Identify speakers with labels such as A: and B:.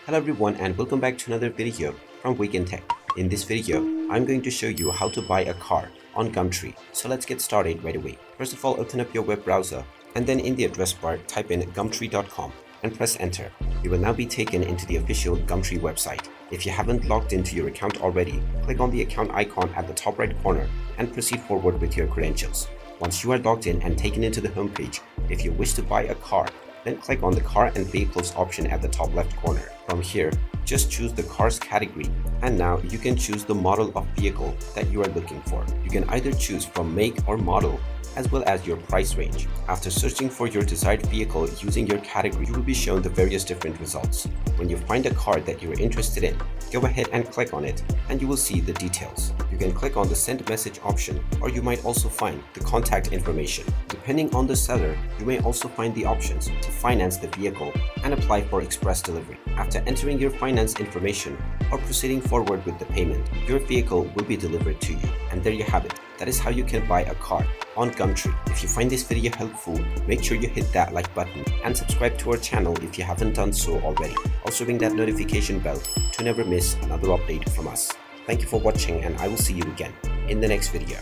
A: Hello everyone and welcome back to another video from Wake&Tech. In this video, I'm going to show you how to buy a car on Gumtree. So let's get started right away. First of all, open up your web browser and then in the address bar type in gumtree.com and press enter. You will now be taken into the official Gumtree website. If you haven't logged into your account already, click on the account icon at the top right corner and proceed forward with your credentials. Once you are logged in and taken into the homepage, if you wish to buy a car, then click on the Car and Vehicles option at the top left corner. From here, just choose the car's category, and now you can choose the model of vehicle that you are looking for. You can either choose from make or model, as well as your price range. After searching for your desired vehicle using your category, you will be shown the various different results. When you find a car that you are interested in, go ahead and click on it and you will see the details. You can click on the send message option, or you might also find the contact information. Depending on the seller, you may also find the options to finance the vehicle and apply for express delivery. After entering your finance information or proceeding forward with the payment, your vehicle will be delivered to you. And there you have it. That is how you can buy a car on Gumtree. If you find this video helpful, make sure you hit that like button and subscribe to our channel if you haven't done so already. Also ring that notification bell to never miss another update from us. Thank you for watching and I will see you again in the next video.